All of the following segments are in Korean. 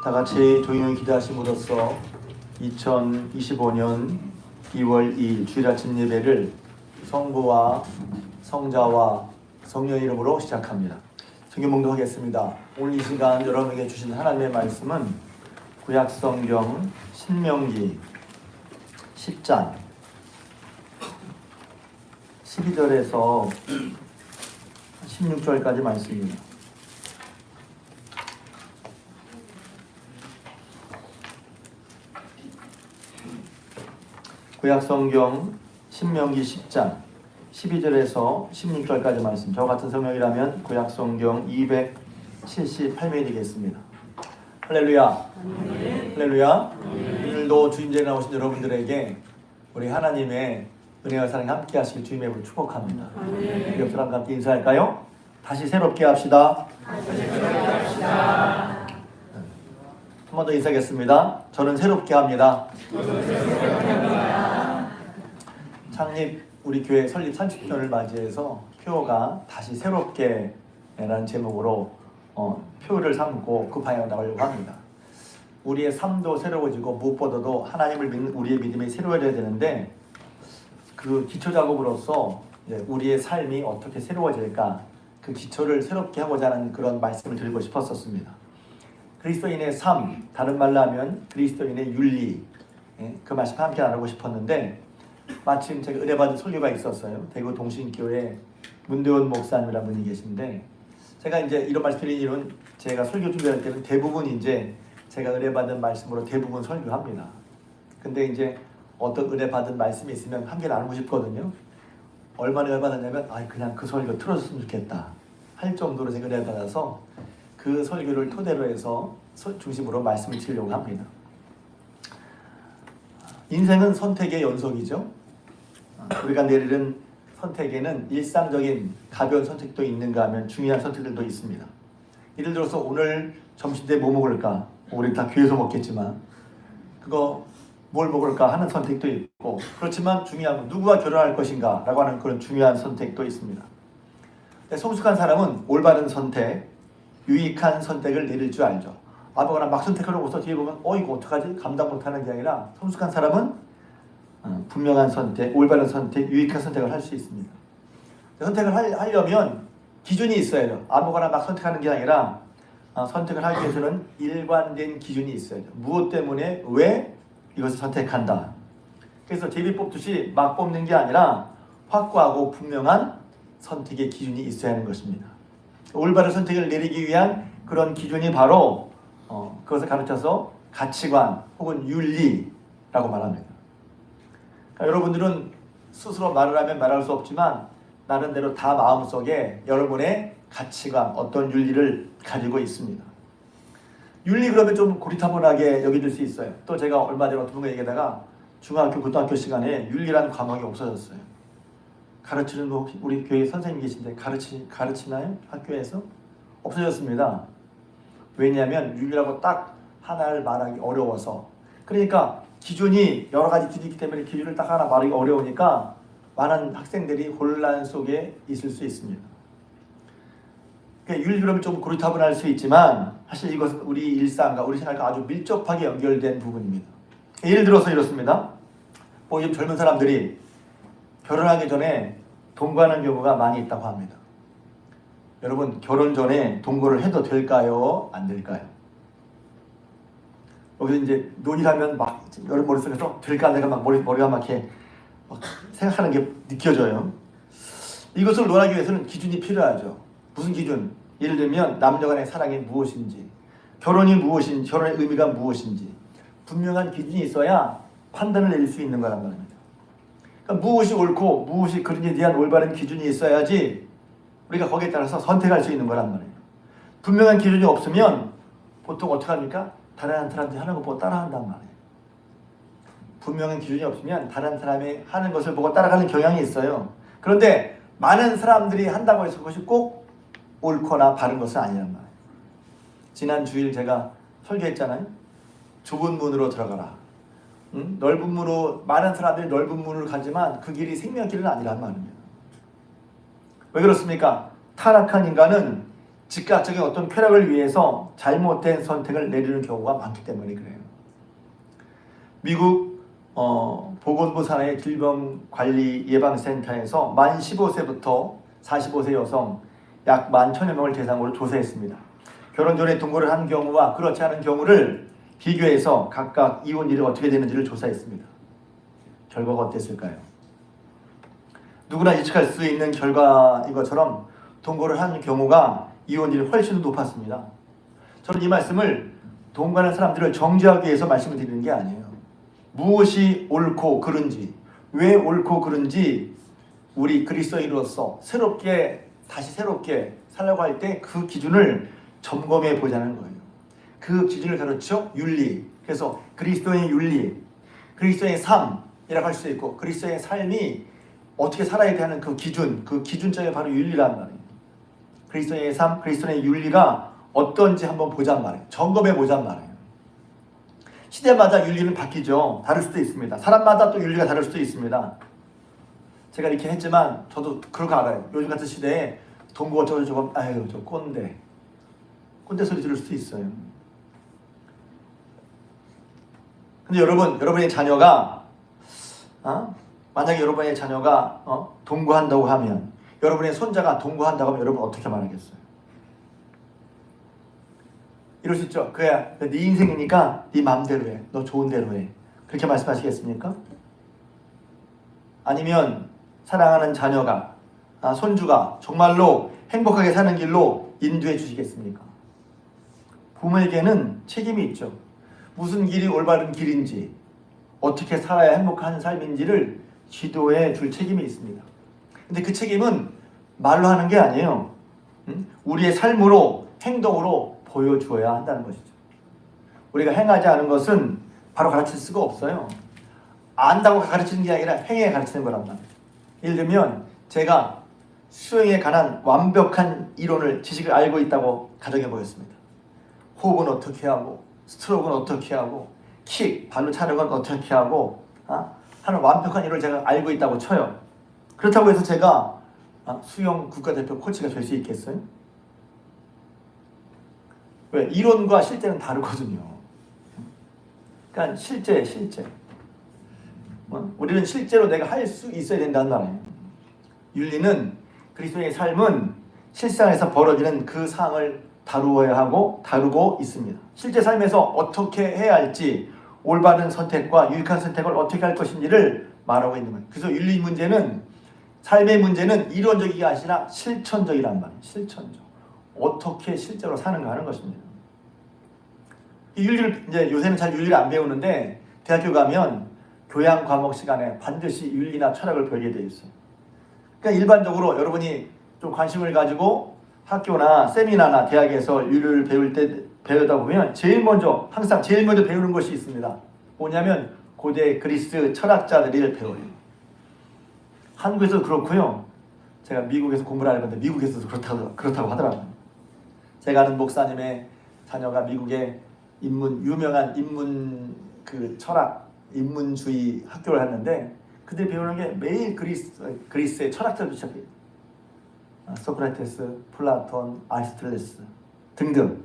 다 같이 조용히 기도하심으로써 2025년 2월 2일 주일 아침 예배를 성부와 성자와 성령의 이름으로 시작합니다. 성경 봉독하겠습니다. 오늘 이 시간 여러분에게 주신 하나님의 말씀은 구약성경 신명기 10장 12절에서 16절까지 말씀입니다. 구약성경 신명기 10장 12절에서 16절까지 말씀. 저 같은 성경이라면 구약성경 278면이 되겠습니다. 할렐루야. 할렐루야. 오늘도 주임제에 나오신 여러분들에게 우리 하나님의 은혜와 사랑이 함께 하시길 주님의 이름으로 축복합니다. 옆 사람과 함께 인사할까요? 다시 새롭게 합시다. 한 번 더 인사하겠습니다. 저는 새롭게 합니다. 창립 우리 교회 설립 30주년을 맞이해서 표가 다시 새롭게 라는 제목으로 표를 삼고 그 방향으로 나가려고 합니다. 우리의 삶도 새로워지고 무엇보다도 하나님을 믿는 우리의 믿음이 새로워져야 되는데 그 기초 작업으로서 우리의 삶이 어떻게 새로워질까 그 기초를 새롭게 하고자 하는 그런 말씀을 드리고 싶었었습니다. 그리스도인의 삶, 다른 말로 하면 그리스도인의 윤리, 그 말씀 함께 나누고 싶었는데 마침 제가 의뢰받은 설교가 있었어요. 대구 동신교회 문대원 목사님이라는 분이 계신데 제가 이제 이런 말씀 드린 이유는 제가 설교 준비할 때는 대부분 이제 제가 의뢰받은 말씀으로 대부분 설교합니다. 근데 이제 어떤 의뢰받은 말씀이 있으면 함께 나누고 싶거든요. 얼마나 의뢰받았냐면 그냥 그 설교 틀어줬으면 좋겠다 할 정도로 제가 의뢰받아서 그 설교를 토대로 해서 중심으로 말씀을 드리려고 합니다. 인생은 선택의 연속이죠. 우리가 내리는 선택에는 일상적인 가벼운 선택도 있는가 하면 중요한 선택들도 있습니다. 예를 들어서 오늘 점심때 뭐 먹을까? 우리 다 교회에서 먹겠지만 그거 뭘 먹을까 하는 선택도 있고, 그렇지만 중요한 건 누구와 결혼할 것인가 라고 하는 그런 중요한 선택도 있습니다. 성숙한 사람은 올바른 선택, 유익한 선택을 내릴 줄 알죠. 아무거나 막 선택하려고서 뒤에 보면 이거 어떡하지? 감당 못하는 게 아니라 성숙한 사람은 분명한 선택, 올바른 선택, 유익한 선택을 할 수 있습니다. 선택을 하려면 기준이 있어야죠. 아무거나 막 선택하는 게 아니라 선택을 하기 위해서는 일관된 기준이 있어야죠. 무엇 때문에 왜 이것을 선택한다. 그래서 제비 뽑듯이 막 뽑는 게 아니라 확고하고 분명한 선택의 기준이 있어야 하는 것입니다. 올바른 선택을 내리기 위한 그런 기준이 바로 그것을 가르쳐서 가치관 혹은 윤리라고 말합니다. 그러니까 여러분들은 스스로 말을 하면 말할 수 없지만 나름대로 다 마음속에 여러분의 가치관, 어떤 윤리를 가지고 있습니다. 윤리 그러면 좀 고리타분하게 여겨질 수 있어요. 또 제가 얼마 전에 어떤 분과 얘기하다가 중학교, 고등학교 시간에 윤리라는 과목이 없어졌어요. 가르치는 혹시 우리 교회 선생님 계신데 가르치나요? 학교에서? 없어졌습니다. 왜냐하면 윤리라고 딱 하나를 말하기 어려워서. 그러니까 기준이 여러 가지 기준이 있기 때문에 기준을 딱 하나 말하기 어려우니까 많은 학생들이 혼란 속에 있을 수 있습니다. 그러니까 윤리 그러면 좀 고리타분할 수 있지만 사실 이것은 우리 일상과 우리 생활과 아주 밀접하게 연결된 부분입니다. 예를 들어서 이렇습니다. 요즘 젊은 사람들이 결혼하기 전에 동거하는 경우가 많이 있다고 합니다. 여러분 결혼 전에 동거를 해도 될까요? 안 될까요? 여기서 이제 논의하면 막 여러분 머릿속에서 될까 안 될까 막 머리가 막 이렇게 막 생각하는 게 느껴져요. 이것을 논하기 위해서는 기준이 필요하죠. 무슨 기준? 예를 들면 남녀 간의 사랑이 무엇인지, 결혼이 무엇인지, 결혼의 의미가 무엇인지 분명한 기준이 있어야 판단을 내릴 수 있는 거란 말입니다. 그러니까 무엇이 옳고 무엇이 그른지에 대한 올바른 기준이 있어야지 우리가 거기에 따라서 선택할 수 있는 거란 말이에요. 분명한 기준이 없으면 보통 어떻게 합니까? 다른 사람들이 하는 거 보고 따라한단 말이에요. 분명한 기준이 없으면 다른 사람이 하는 것을 보고 따라가는 경향이 있어요. 그런데 많은 사람들이 한다고 해서 그것이 꼭 옳거나 바른 것은 아니란 말이에요. 지난 주일 제가 설교했잖아요. 좁은 문으로 들어가라. 넓은 문으로, 많은 사람들이 넓은 문을 가지만 그 길이 생명길은 아니란 말입니다. 왜 그렇습니까? 타락한 인간은 즉각적인 어떤 쾌락을 위해서 잘못된 선택을 내리는 경우가 많기 때문에 그래요. 미국 보건부 산하의 질병관리예방센터에서 만 15세부터 45세 여성 약 11,000여 명을 대상으로 조사했습니다. 결혼 전에 동거를 한 경우와 그렇지 않은 경우를 비교해서 각각 이혼율이 어떻게 되는지를 조사했습니다. 결과가 어땠을까요? 누구나 예측할 수 있는 결과인 것처럼 동거를 한 경우가 이혼율이 훨씬 높았습니다. 저는 이 말씀을 동거하는 사람들을 정죄하기 위해서 말씀을 드리는 게 아니에요. 무엇이 옳고 그른지, 왜 옳고 그른지 우리 그리스도인으로서 다시 새롭게 살려고 할 때 그 기준을 점검해 보자는 거예요. 그 기준을 가르쳐 윤리. 그래서 그리스도의 윤리, 그리스도의 삶이라고 할 수 있고 그리스도의 삶이 어떻게 살아야 되는 그 기준점이 바로 윤리란 말이에요. 그리스도의 삶, 그리스도의 윤리가 어떤지 한번 보자는 말이에요. 점검해 보자는 말이에요. 시대마다 윤리는 바뀌죠. 다를 수도 있습니다. 사람마다 또 윤리가 다를 수도 있습니다. 제가 이렇게 했지만 저도 그런 거 알아요. 요즘 같은 시대에 동거 저거 아유 저 꼰대 소리 들을 수도 있어요. 근데 여러분의 자녀가 만약에 여러분의 자녀가 동거한다고 하면, 여러분의 손자가 동거한다고 하면 여러분 어떻게 말하겠어요? 이럴 수 있죠. 그야 네 인생이니까 네 마음대로 해. 너 좋은 대로 해. 그렇게 말씀하시겠습니까? 아니면 사랑하는 자녀가 손주가 정말로 행복하게 사는 길로 인도해 주시겠습니까? 부모에게는 책임이 있죠. 무슨 길이 올바른 길인지, 어떻게 살아야 행복한 삶인지를 지도해 줄 책임이 있습니다. 근데 그 책임은 말로 하는 게 아니에요. 우리의 삶으로, 행동으로 보여주어야 한다는 것이죠. 우리가 행하지 않은 것은 바로 가르칠 수가 없어요. 안다고 가르치는 게 아니라 행해 가르치는 거란 말이에요. 예를 들면 제가 수영에 관한 완벽한 이론을, 지식을 알고 있다고 가정해 보겠습니다. 호흡은 어떻게 하고, 스트로크는 어떻게 하고, 킥, 발로 차는 건 어떻게 하고 하는 완벽한 이론을 제가 알고 있다고 쳐요. 그렇다고 해서 제가 수영 국가대표 코치가 될 수 있겠어요? 왜? 이론과 실제는 다르거든요. 그러니까 실제. 우리는 실제로 내가 할 수 있어야 된다는 말이에요. 윤리는, 그리스도의 삶은 실생활에서 벌어지는 그 상황을 다루어야 하고 다루고 있습니다. 실제 삶에서 어떻게 해야 할지, 올바른 선택과 유익한 선택을 어떻게 할 것인지를 말하고 있는 거예요. 그래서 윤리 문제는, 삶의 문제는 이론적이 아니라 실천적이란 말이에요. 실천적. 어떻게 실제로 사는가 하는 것입니다. 이 윤리를 이제 요새는 잘 윤리를 안 배우는데 대학교 가면 교양 과목 시간에 반드시 윤리나 철학을 배우게 되어 있어요. 그러니까 일반적으로 여러분이 좀 관심을 가지고 학교나 세미나나 대학에서 윤리를 배울 때 배우다 보면 항상 제일 먼저 배우는 것이 있습니다. 뭐냐면 고대 그리스 철학자들을 배워요. 한국에서도 그렇고요. 제가 미국에서 공부를 하는데 미국에서도 그렇다고 하더라고요. 제가 아는 목사님의 자녀가 미국의 유명한 철학, 인문주의 학교를 했는데 그들이 배우는 게 매일 그리스의 철학자들 시작해요. 소크라테스, 플라톤, 아리스토텔레스 등등.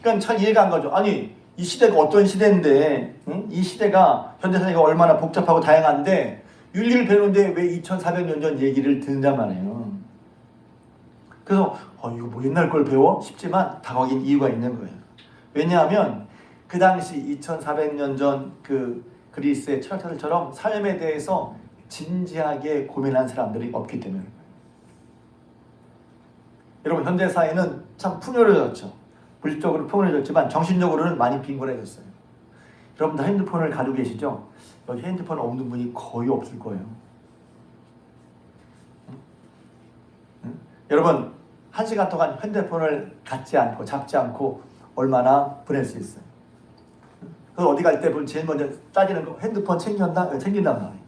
그러니까 참 이해가 안 가죠. 아니 이 시대가 어떤 시대인데, 이 시대가 현대 사회가 얼마나 복잡하고 다양한데 윤리를 배우는데 왜 2400년 전 얘기를 듣는단 말이에요. 그래서 이거 뭐 옛날 걸 배워? 싶지만 다가긴 이유가 있는 거예요. 왜냐하면 그 당시 2400년 전 그 그리스의 철학자들처럼 삶에 대해서 진지하게 고민한 사람들이 없기 때문에. 여러분 현대 사회는 참 풍요로워졌죠. 물질적으로 풍요로워졌지만 정신적으로는 많이 빈곤해졌어요. 여러분들 핸드폰을 가지고 계시죠? 여기 핸드폰 없는 분이 거의 없을 거예요. 여러분 1시간 동안 핸드폰을 잡지 않고 얼마나 보낼 수 있어요? 그래서 어디 갈 때 제일 먼저 따지는 거, 핸드폰 챙긴단 말이에요.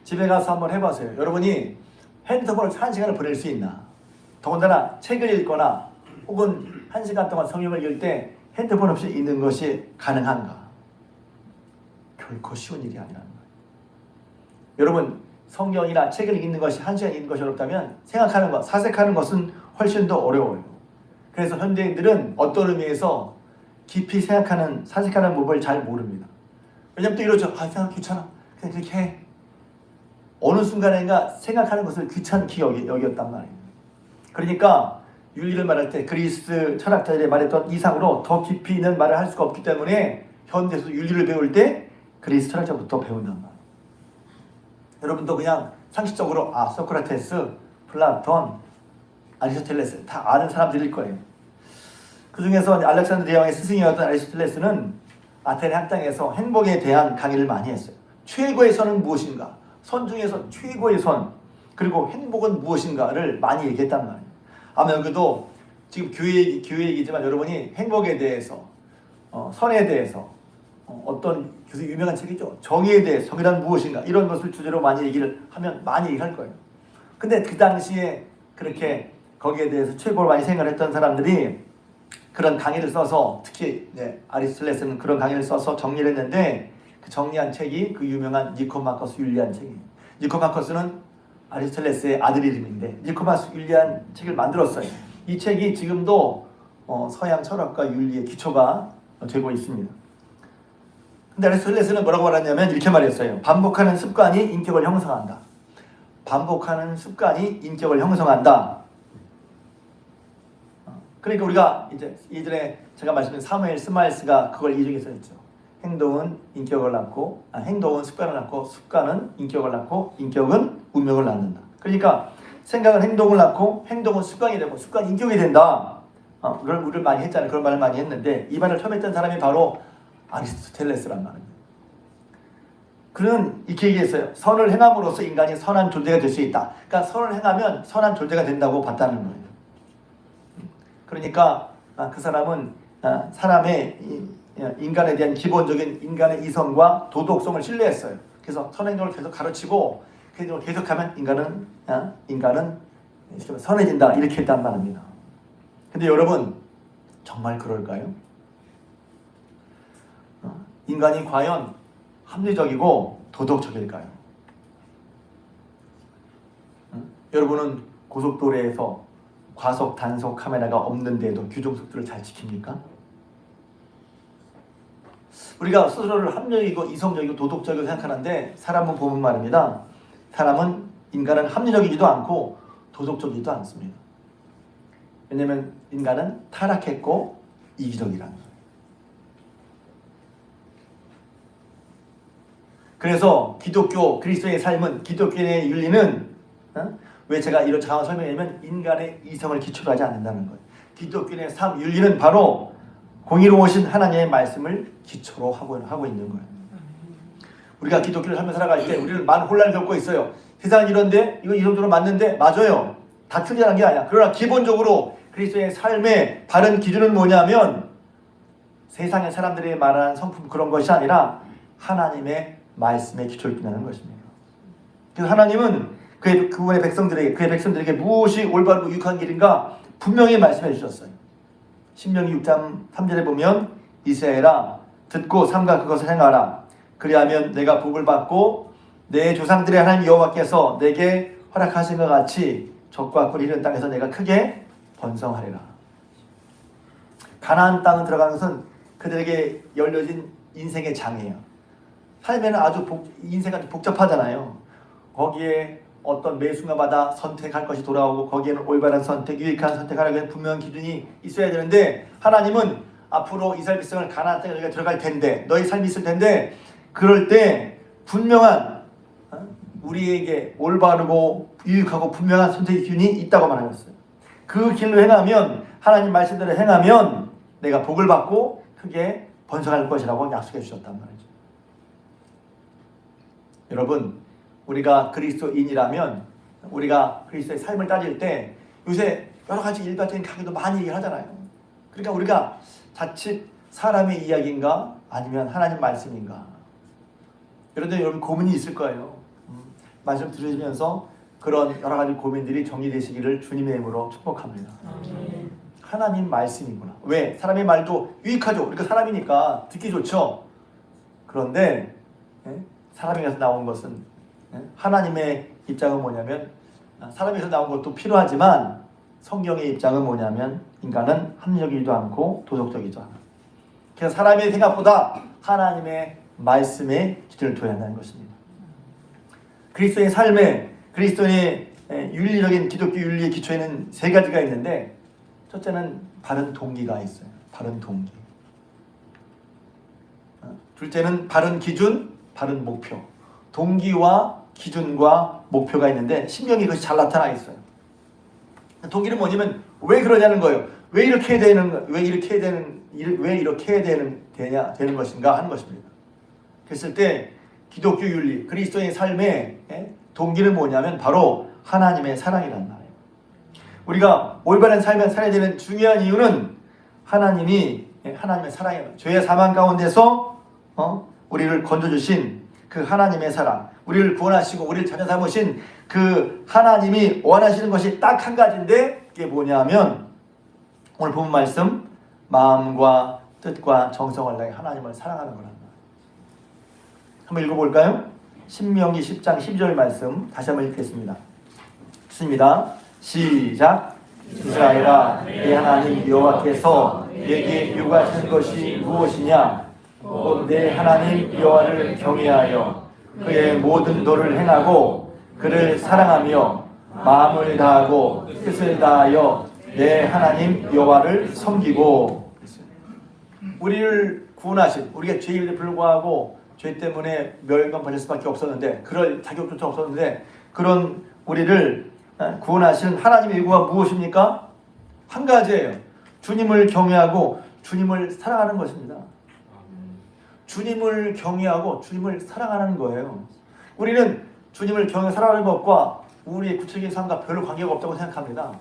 집에 가서 한번 해보세요. 여러분이 핸드폰을 1시간을 보낼 수 있나? 더군다나 책을 읽거나 혹은 1시간 동안 성경을 읽을 때 핸드폰 없이 읽는 것이 가능한가? 결코 쉬운 일이 아니라는 거예요. 여러분 성경이나 책을 읽는 것이 1시간 읽는 것이 어렵다면 사색하는 것은 훨씬 더 어려워요. 그래서 현대인들은 어떤 의미에서 깊이 생각하는, 사색하는 법을 잘 모릅니다. 왜냐면 또 이러죠. 생각 귀찮아. 그냥 그렇게 해. 어느 순간인가 생각하는 것을 귀찮게 여겼단 말이에요. 그러니까 윤리를 말할 때 그리스 철학자들이 말했던 이상으로 더 깊이 있는 말을 할 수가 없기 때문에 현대에서 윤리를 배울 때 그리스 철학자부터 배운단 말이에요. 여러분도 그냥 상식적으로 소크라테스, 플라톤, 아리스토텔레스 다 아는 사람들일 거예요. 그 중에서 알렉산더 대왕의 스승이었던 아리스토텔레스는 아테네 학당에서 행복에 대한 강의를 많이 했어요. 최고의 선은 무엇인가? 선 중에서 최고의 선, 그리고 행복은 무엇인가를 많이 얘기했단 말이에요. 아마 여기도 지금 교회 얘기지만 여러분이 행복에 대해서, 선에 대해서, 어떤 교수 유명한 책이죠. 정의에 대해서, 정의란 무엇인가 이런 것을 주제로 많이 얘기를 하면 많이 얘기할 거예요. 근데 그 당시에 그렇게 거기에 대해서 최고로 많이 생각을 했던 사람들이 그런 강의를 써서, 특히 아리스토텔레스는 그런 강의를 써서 정리를 했는데, 그 정리한 책이 그 유명한 니코마커스 윤리한 책이에요. 니코마커스는 아리스토텔레스의 아들 이름인데 니코마커스 윤리한 책을 만들었어요. 이 책이 지금도 서양 철학과 윤리의 기초가 되고 있습니다. 근데 아리스토텔레스는 뭐라고 말했냐면 이렇게 말했어요. 반복하는 습관이 인격을 형성한다. 반복하는 습관이 인격을 형성한다. 그러니까 우리가 이제 예전에 제가 말씀드린 사무엘 스마일스가 그걸 이정해서 했죠. 행동은 인격을 낳고, 행동은 습관을 낳고, 습관은 인격을 낳고, 인격은 운명을 낳는다. 그러니까 생각은 행동을 낳고, 행동은 습관이 되고, 습관이 인격이 된다. 그걸 우리를 많이 했잖아요. 그런 말을 많이 했는데 이 말을 처음 했던 사람이 바로 아리스토텔레스란 말입니다. 그는 이렇게 얘기했어요. 선을 행함으로써 인간이 선한 존재가 될 수 있다. 그러니까 선을 행하면 선한 존재가 된다고 봤다는 거예요. 그러니까 그 사람은 사람의 인간에 대한 기본적인 인간의 이성과 도덕성을 신뢰했어요. 그래서 선행동을 계속 가르치고 그 행동을 계속하면 인간은 선해진다 이렇게 했단 말입니다. 근데 여러분 정말 그럴까요? 인간이 과연 합리적이고 도덕적일까요? 여러분은 고속도로에서 과속 단속 카메라가 없는데도 규정속도를 잘 지킵니까? 우리가 스스로를 합리적이고 이성적이고 도덕적이고 생각하는데 사람은 보면 말입니다. 인간은 합리적이지도 않고 도덕적이지도 않습니다. 왜냐하면 인간은 타락했고 이기적이라는 거예요. 그래서 기독교 그리스도의 삶은, 기독교의 윤리는 왜 제가 이런 장황 설명하냐면 인간의 이성을 기초로 하지 않는다는 거예요. 기독교의 삶 윤리는 바로 공의로우신 하나님의 말씀을 기초로 하고 있는 거예요. 우리가 기독교를 살며 살아갈 때 우리는 많은 혼란을 겪고 있어요. 세상은 이런데 이거 이 정도로 맞는데 맞아요. 다 틀리다는 게 아니야. 그러나 기본적으로 그리스도의 삶의 바른 기준은 뭐냐면 세상의 사람들이 말하는 성품 그런 것이 아니라 하나님의 말씀에 기초를 두는 것입니다. 그래서 하나님은 그분의 백성들에게 무엇이 올바르고 유익한 길인가 분명히 말씀해 주셨어요. 신명기 6장 3절에 보면 이스라엘아 듣고 삼가 그것을 행하라. 그리하면 내가 복을 받고 내 조상들의 하나님 여호와께서 내게 허락하신 것 같이 적과 꿀이 흐르는 땅에서 내가 크게 번성하리라. 가나안 땅에 들어가는 것은 그들에게 열려진 인생의 장이에요. 삶에는 인생이 아주 복잡하잖아요. 거기에 어떤 매 순간마다 선택할 것이 돌아오고 거기에는 올바른 선택, 유익한 선택하라고 하는 분명한 기준이 있어야 되는데 하나님은 앞으로 이스라엘 백성을 가나안 땅에 너희가 들어갈 텐데 너희 삶이 있을 텐데 그럴 때 분명한 우리에게 올바르고 유익하고 분명한 선택의 기준이 있다고 말하셨어요. 그 길로 행하면 하나님 말씀대로 행하면 내가 복을 받고 크게 번성할 것이라고 약속해 주셨단 말이죠. 여러분 우리가 그리스도인이라면 우리가 그리스도의 삶을 따질 때 요새 여러 가지 일반적인 강의도 많이 얘기하잖아요. 그러니까 우리가 자칫 사람의 이야기인가 아니면 하나님 말씀인가 그런데 여러분 고민이 있을 거예요. 말씀 들으시면서 그런 여러 가지 고민들이 정리되시기를 주님의 이름으로 축복합니다. 하나님 말씀이구나. 왜? 사람의 말도 유익하죠. 우리가 사람이니까 듣기 좋죠. 그런데 사람에게서 나온 것은 하나님의 입장은 뭐냐면 사람에게서 나온 것도 필요하지만 성경의 입장은 뭐냐면 인간은 합리적이지도 않고 도덕적이지도 않아. 그래서 사람의 생각보다 하나님의 말씀에 기준을 둬야 한다는 것입니다. 그리스도의 삶에 그리스도의 윤리적인 기독교 윤리의 기초에는 세 가지가 있는데 첫째는 바른 동기가 있어요. 바른 동기. 둘째는 바른 기준, 바른 목표. 동기와 기준과 목표가 있는데 신명이 그것이 잘 나타나 있어요. 동기는 뭐냐면 왜 그러냐는 거예요. 왜 이렇게 해야 되는 것인가 하는 것입니다. 그랬을 때 기독교 윤리, 그리스도의 삶의 동기는 뭐냐면 바로 하나님의 사랑이란 말이에요. 우리가 올바른 삶을 살아야 되는 중요한 이유는 하나님의 사랑이에요. 죄의 사망 가운데서 우리를 건져주신 그 하나님의 사랑, 우리를 구원하시고 우리를 자녀 삼으신 그 하나님이 원하시는 것이 딱 한 가지인데 그게 뭐냐면 오늘 본 말씀 마음과 뜻과 정성을 다해 하나님을 사랑하는 거란 말이에요. 한번 읽어볼까요? 신명기 10장 12절 말씀 다시 한번 읽겠습니다. 읽습니다. 시작. 이스라엘아 내 하나님 여호와께서 내게 요구하시는 것이 무엇이냐? 곧 내 하나님 여호와를 경외하여 그의 모든 도를 행하고 그를 사랑하며 마음을 다하고 뜻을 다하여 내 하나님 여호와를 섬기고. 우리를 구원하신, 우리가 죄인에 불구하고 죄 때문에 멸망 받을 수밖에 없었는데 그럴 자격조차 없었는데 그런 우리를 구원하신 하나님의 의도가 무엇입니까? 한 가지예요. 주님을 경외하고 주님을 사랑하는 것입니다. 주님을 경외하고 주님을 사랑하는 거예요. 우리는 주님을 경외 사랑하는 것과 우리의 구체적인 삶과 별로 관계가 없다고 생각합니다.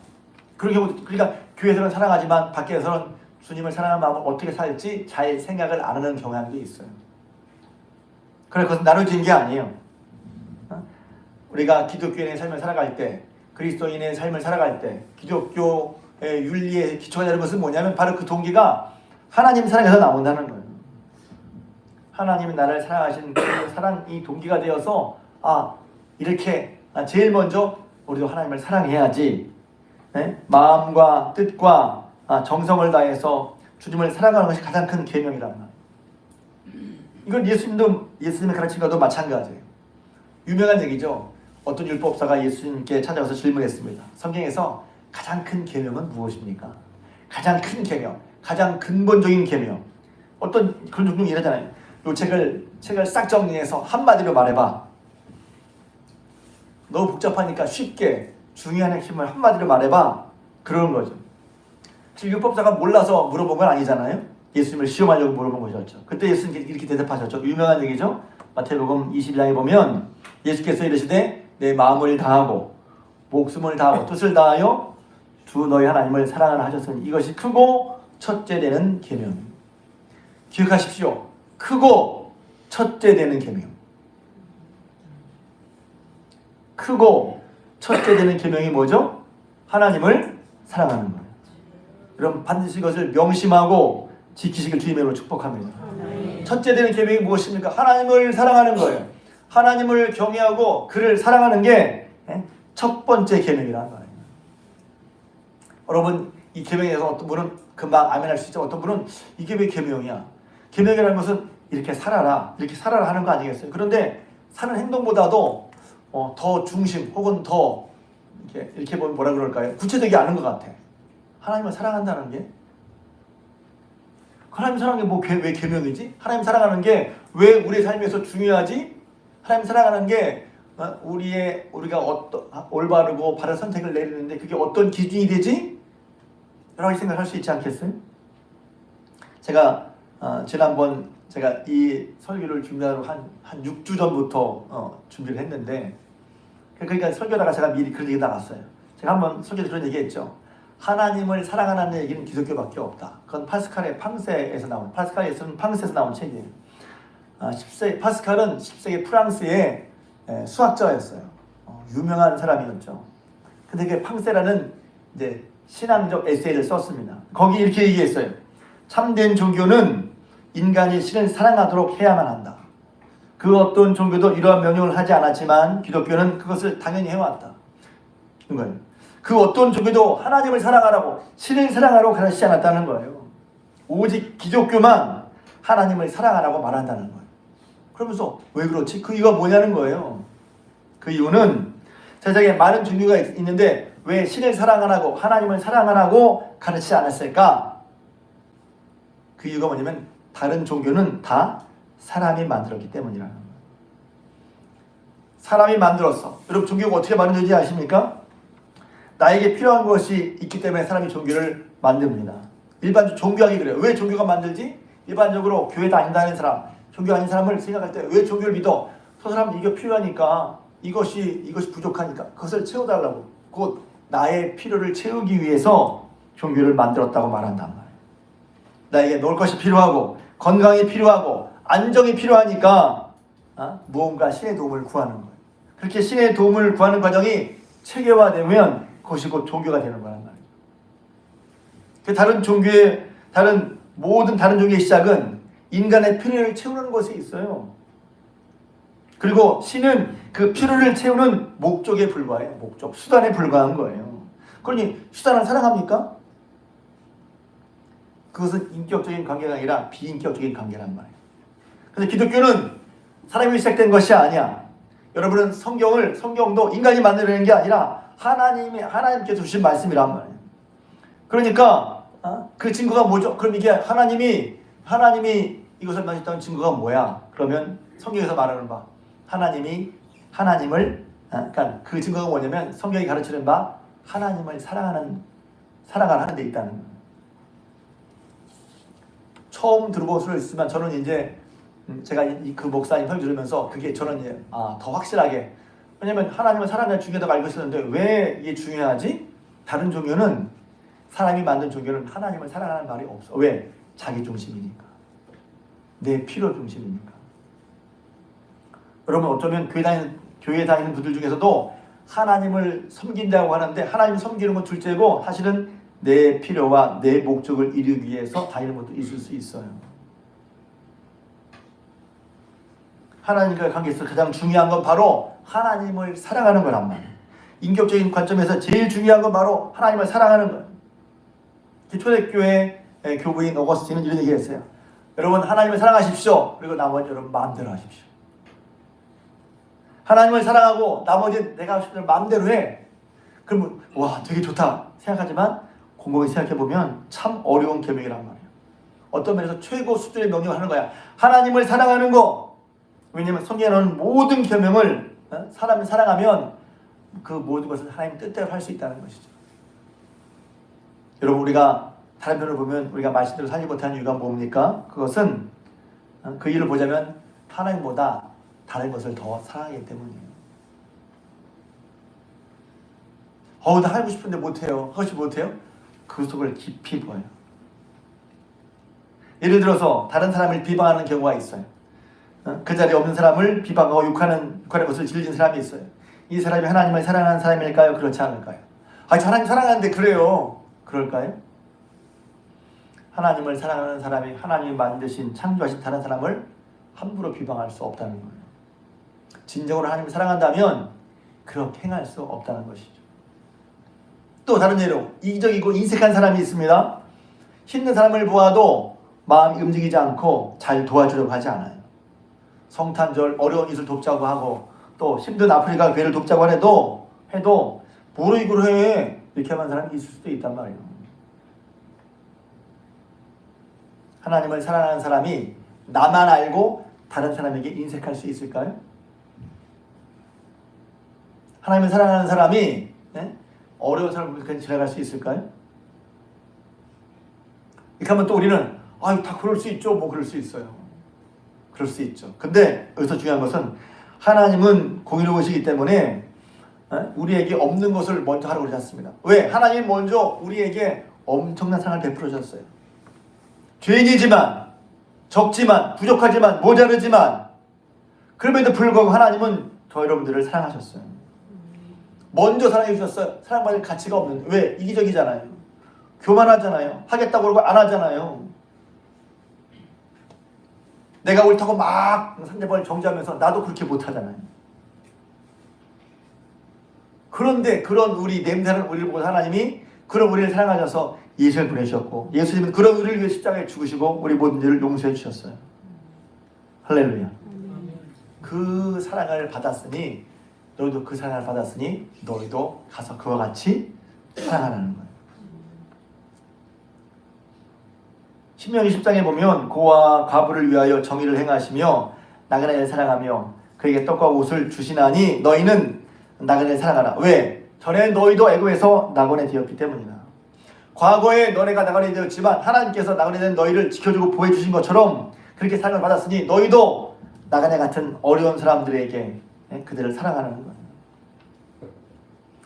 그러니까 교회에서는 사랑하지만 밖에서는 주님을 사랑하는 마음을 어떻게 살지 잘 생각을 안 하는 경향도 있어요. 그래서 그것은 나눠진 게 아니에요. 우리가 기독교인의 삶을 살아갈 때, 그리스도인의 삶을 살아갈 때 기독교의 윤리의 기초가 되는 것은 뭐냐면 바로 그 동기가 하나님 사랑에서 나온다는 거예요. 하나님이 나를 사랑하신 그 사랑이 동기가 되어서 이렇게 제일 먼저 우리도 하나님을 사랑해야지. 마음과 뜻과 정성을 다해서 주님을 사랑하는 것이 가장 큰 계명이란 말이에요. 이건 예수님의 가르친 것도 마찬가지예요. 유명한 얘기죠. 어떤 율법사가 예수님께 찾아와서 질문했습니다. 성경에서 가장 큰 계명은 무엇입니까? 가장 큰 계명, 가장 근본적인 계명. 어떤 그런 종류 이러잖아요. 이 책을 싹 정리해서 한마디로 말해봐. 너무 복잡하니까 쉽게 중요한 핵심을 한마디로 말해봐. 그러는 거죠. 지금 율법사가 몰라서 물어본 건 아니잖아요. 예수님을 시험하려고 물어본 것이었죠. 그때 예수님께서 이렇게 대답하셨죠. 유명한 얘기죠. 마태복음 20장에 보면 예수께서 이르시되 내 마음을 다하고 목숨을 다하고 뜻을 다하여 주 너희 하나님을 사랑하라 하셨으니 이것이 크고 첫째 되는 계명. 기억하십시오. 크고 첫째 되는 계명. 크고 첫째 되는 계명이 뭐죠? 하나님을 사랑하는 거예요. 여러분 반드시 이것을 명심하고 지키시길 주님으로 축복합니다. 첫째 되는 계명이 무엇입니까? 하나님을 사랑하는 거예요. 하나님을 경외하고 그를 사랑하는 게 첫 번째 계명이라는 거예요. 여러분 이 계명에 대해서 어떤 분은 금방 아멘할 수 있죠. 어떤 분은 이게 왜 계명이야? 계명이라는 것은 이렇게 살아라 하는 거 아니겠어요? 그런데 사는 행동보다도 더 중심 혹은 더 이렇게 보면 뭐라 그럴까요? 구체적이지 않은 것 같아. 하나님을 사랑한다는 게 하나님 사랑하는 게 왜 계명이지? 하나님 사랑하는 게 왜 우리의 삶에서 중요하지? 하나님 사랑하는 게 우리가 올바르고 바른 선택을 내리는데 그게 어떤 기준이 되지? 라고 생각할 수 있지 않겠어요? 제가 지난번 제가 이 설교를 준비하러 한 6주 전부터 준비를 했는데 그러니까 설교다가 제가 미리 그런 얘기 나갔어요. 제가 한번 설교에서 그런 얘기 했죠. 하나님을 사랑하는 얘기는 기독교밖에 없다. 그건 파스칼의 팡세에서 나온 팡세에서 나온 책이에요. 파스칼은 10세기 프랑스의 수학자였어요. 유명한 사람이었죠. 근데 그 팡세라는 이제 신앙적 에세이를 썼습니다. 거기 이렇게 얘기했어요. 참된 종교는 인간이 신을 사랑하도록 해야만 한다. 그 어떤 종교도 이러한 명령을 하지 않았지만 기독교는 그것을 당연히 해왔다. 이거예요. 그 어떤 종교도 하나님을 사랑하라고, 신을 사랑하라고 가르치지 않았다는 거예요. 오직 기독교만 하나님을 사랑하라고 말한다는 거예요. 그러면서 왜 그렇지? 그 이유가 뭐냐는 거예요. 그 이유는 세상에 많은 종교가 있는데 왜 신을 사랑하라고, 하나님을 사랑하라고 가르치지 않았을까? 그 이유가 뭐냐면 다른 종교는 다 사람이 만들었기 때문이라는 거예요. 사람이 만들었어. 여러분, 종교가 어떻게 만들어지는지 아십니까? 나에게 필요한 것이 있기 때문에 사람이 종교를 만듭니다. 일반적으로 종교하기 그래요. 왜 종교가 만들지? 일반적으로 교회 다닌다는 사람, 종교 아닌 사람을 생각할 때 왜 종교를 믿어? 저 사람 이게 필요하니까, 이것이 부족하니까 그것을 채워달라고. 곧 나의 필요를 채우기 위해서 종교를 만들었다고 말한단 말이에요. 나에게 놀 것이 필요하고 건강이 필요하고 안정이 필요하니까 무언가 신의 도움을 구하는 거예요. 그렇게 신의 도움을 구하는 과정이 체계화되면 그것이 곧 종교가 되는 거란 말이에요. 모든 다른 종교의 시작은 인간의 필요를 채우는 것에 있어요. 그리고 신은 그 필요를 채우는 목적에 불과해요. 목적, 수단에 불과한 거예요. 그러니 수단을 사랑합니까? 그것은 인격적인 관계가 아니라 비인격적인 관계란 말이에요. 근데 기독교는 사람이 시작된 것이 아니야. 여러분은 성경도 인간이 만들어낸 게 아니라 하나님께서 주신 말씀이란 말이에요. 그러니까 그 증거가 뭐죠? 그럼 이게 하나님이 이것을 만드셨다는 증거가 뭐야? 그러면 성경에서 말하는 바 그러니까 그 증거가 뭐냐면 성경이 가르치는 바 하나님을 사랑하는 데 있다는 거예요. 처음 들어볼 수 있으면 저는 이제 제가 그 목사님 설교 들으면서 그게 저는 이제 더 확실하게, 왜냐면 하나님을 사랑하는 게 중요하다고 알고 있었는데 왜 이게 중요하지? 다른 종교는, 사람이 만든 종교는 하나님을 사랑하는 말이 없어. 왜? 자기 중심이니까. 내 필요 중심이니까. 여러분, 어쩌면 교회 다니는 분들 중에서도 하나님을 섬긴다고 하는데 하나님 섬기는 건 둘째고 사실은 내 필요와 내 목적을 이루기 위해서 다니는 것도 있을 수 있어요. 하나님과의 관계에서 가장 중요한 건 바로 하나님을 사랑하는 거란 말이에요. 인격적인 관점에서 제일 중요한 건 바로 하나님을 사랑하는 거예요. 초대교회 교부인 어거스틴은 이런 얘기 했어요. 여러분, 하나님을 사랑하십시오. 그리고 나머지 여러분 마음대로 하십시오. 하나님을 사랑하고 나머지 내가 하고 싶은 대로 마음대로 해. 그러면 와, 되게 좋다 생각하지만 곰곰이 생각해보면 참 어려운 계명이란 말이에요. 어떤 면에서 최고 수준의 명령을 하는 거야. 하나님을 사랑하는 거. 왜냐하면 성경에 나오는 모든 계명을 사람을 사랑하면 그 모든 것을 하나님 뜻대로 할 수 있다는 것이죠. 여러분, 우리가 다른 면을 보면 우리가 말씀대로 살지 못하는 이유가 뭡니까? 그것은 그 이유를 보자면 하나님보다 다른 것을 더 사랑하기 때문이에요. 나 하고 싶은데 못해요. 하고 싶으면 못해요? 그 속을 깊이 보여요. 예를 들어서 다른 사람을 비방하는 경우가 있어요. 그 자리에 없는 사람을 비방하고 욕하는 것을 즐기는 사람이 있어요. 이 사람이 하나님을 사랑하는 사람일까요? 그렇지 않을까요? 하나님 사랑하는데 그래요. 그럴까요? 하나님을 사랑하는 사람이 하나님이 만드신, 창조하신 다른 사람을 함부로 비방할 수 없다는 거예요. 진정으로 하나님을 사랑한다면 그렇게 행할 수 없다는 것이죠. 또 다른 예로 이기적이고 인색한 사람이 있습니다. 힘든 사람을 보아도 마음이 움직이지 않고 잘 도와주려고 하지 않아요. 성탄절 어려운 이웃을 돕자고 하고 또 힘든 아프리카 교회를 돕자고 해도 뭐로 이걸 해? 이렇게 하는 사람이 있을 수도 있단 말이에요. 하나님을 사랑하는 사람이 나만 알고 다른 사람에게 인색할 수 있을까요? 하나님을 사랑하는 사람이 어려운 사람을 지나갈 수 있을까요? 이렇게 하면 또 우리는 다 그럴 수 있죠. 뭐 그럴 수 있어요. 그럴 수 있죠. 근데 여기서 중요한 것은 하나님은 공의로우시기 때문에 우리에게 없는 것을 먼저 하라고 그러지 않습니다. 왜? 하나님 먼저 우리에게 엄청난 사랑을 베풀어 주셨어요. 죄인이지만, 적지만, 부족하지만, 모자르지만 그럼에도 불구하고 하나님은 저 여러분들을 사랑하셨어요. 먼저 사랑해 주셨어요. 사랑받을 가치가 없는. 왜? 이기적이잖아요. 교만하잖아요. 하겠다고 그러고 안 하잖아요. 내가 옳다고 막 상대방을 정죄하면서 나도 그렇게 못하잖아요. 그런데 그런 우리 냄새나는 우리를 보고 하나님이 그런 우리를 사랑하셔서 예수를 보내주셨고, 예수님은 그런 우리를 위해 십자가에 죽으시고 우리 모든 죄를 용서해 주셨어요. 할렐루야. 그 사랑을 받았으니 너희도 그 사랑을 받았으니 너희도 가서 그와 같이 사랑하라는 거예요. 신명기 10장에 보면 고와 과부를 위하여 정의를 행하시며 나그네를 사랑하며 그에게 떡과 옷을 주시나니 너희는 나그네를 사랑하라. 왜? 전에 너희도 애굽에서 나그네 되었기 때문이다. 과거에 너네가 나그네 되었지만 하나님께서 나그네 된 너희를 지켜주고 보호해주신 것처럼 그렇게 사랑을 받았으니 너희도 나그네 같은 어려운 사람들에게 그들을 사랑하는 거예요.